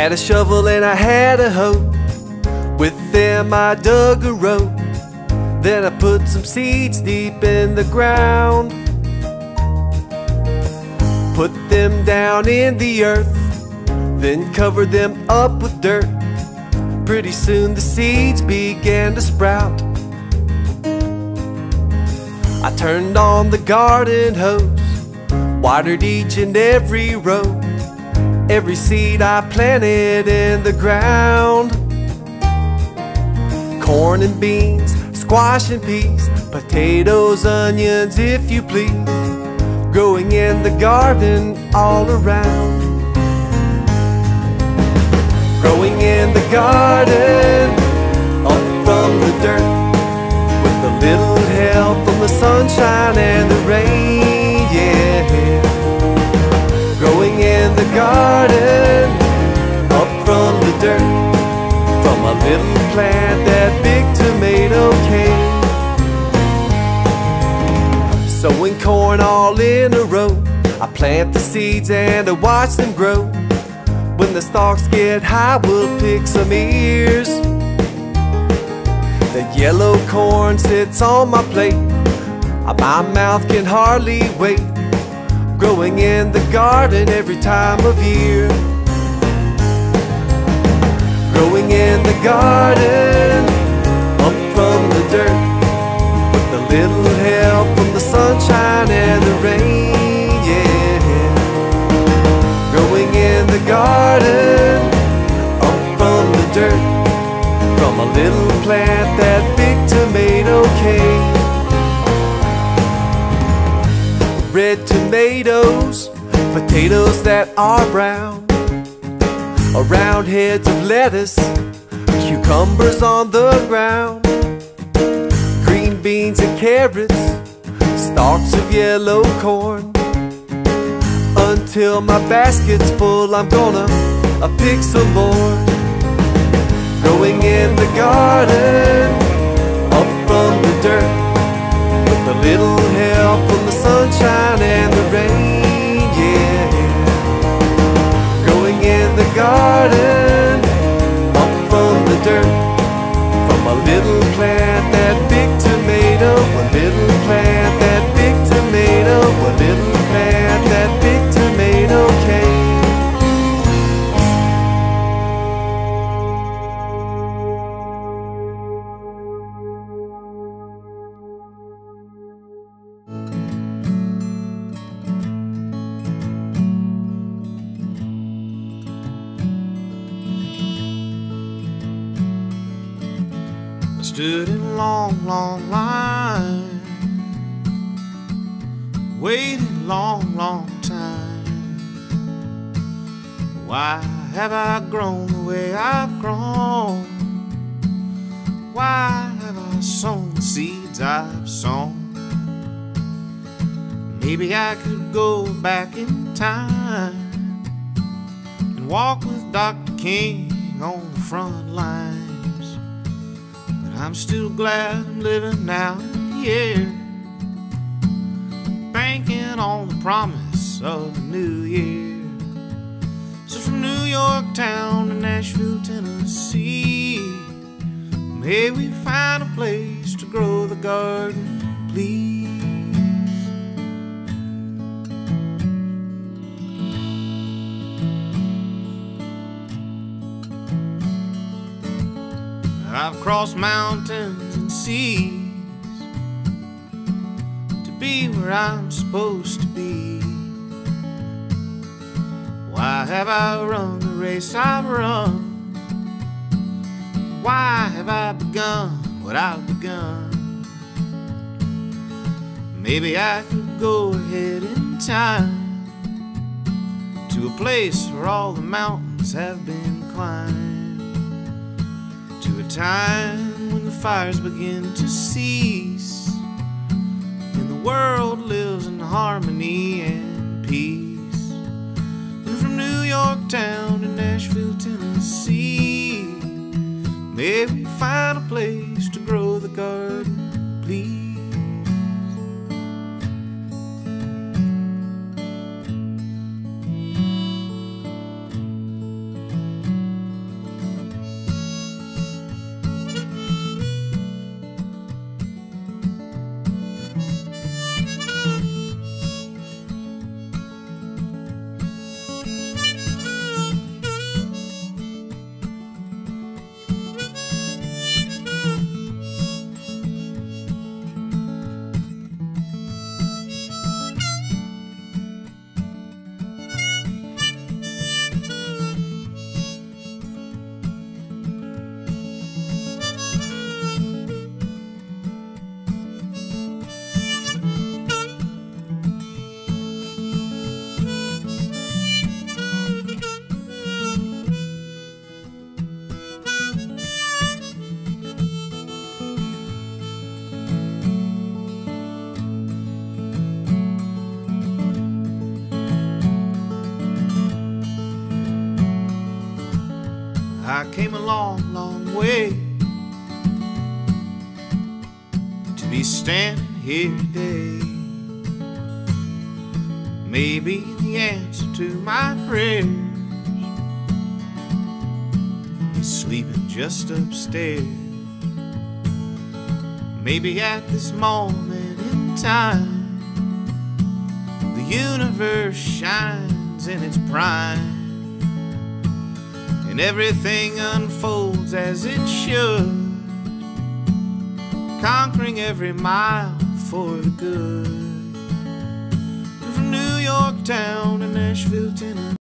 had a shovel and I had a hoe. With them I dug a row. Then I put some seeds deep in the ground. Put them down in the earth, then covered them up with dirt. Pretty soon the seeds began to sprout. I turned on the garden hose, watered each and every row. Every seed I planted in the ground. Corn and beans, squash and peas, potatoes, onions, if you please, growing in the garden all around. Growing in the garden, up from the dirt, with a little help from the sunshine and the rain, yeah. Growing in the garden, up from the dirt, from a little plant that big tomato came. Sowing corn all in a row, I plant the seeds and I watch them grow. When the stalks get high, we'll pick some ears. The yellow corn sits on my plate, my mouth can hardly wait. Growing in the garden every time of year. Growing in the garden, up from the dirt, with a little help from the sunshine and the rain, yeah. Growing in the garden, up from the dirt, from a little plant that big tomato came. Red tomatoes, potatoes that are brown, round heads of lettuce, cucumbers on the ground, green beans and carrots, stalks of yellow corn. Until my basket's full, I'm gonna pick some more. Growing in the garden, up from the dirt, with a little help from the sunshine and the rain, yeah. Growing in the garden, up from the dirt, from a little plant that big tomato, a little plant that big tomato, a little plant that big tomato came. Stood in a long, long line, waited a long, long time. Why have I grown the way I've grown? Why have I sown the seeds I've sown? Maybe I could go back in time and walk with Dr. King on the front lines. I'm still glad I'm living now here, banking on the promise of a new year. So from New York town to Nashville, Tennessee, may we find a place to grow the garden, please. I've crossed mountains and seas to be where I'm supposed to be. Why have I run the race I've run? Why have I begun what I've begun? Maybe I could go ahead in time to a place where all the mountains have been climbed, to a time when the fires begin to cease and the world lives in harmony and peace. And from New York town to Nashville, Tennessee, may we find a place to grow the garden, please. I came a long, long way to be standing here today. Maybe the answer to my prayers is sleeping just upstairs. Maybe at this moment in time, the universe shines in its prime, and everything unfolds as it should, conquering every mile for the good. From New York town to Nashville, Tennessee,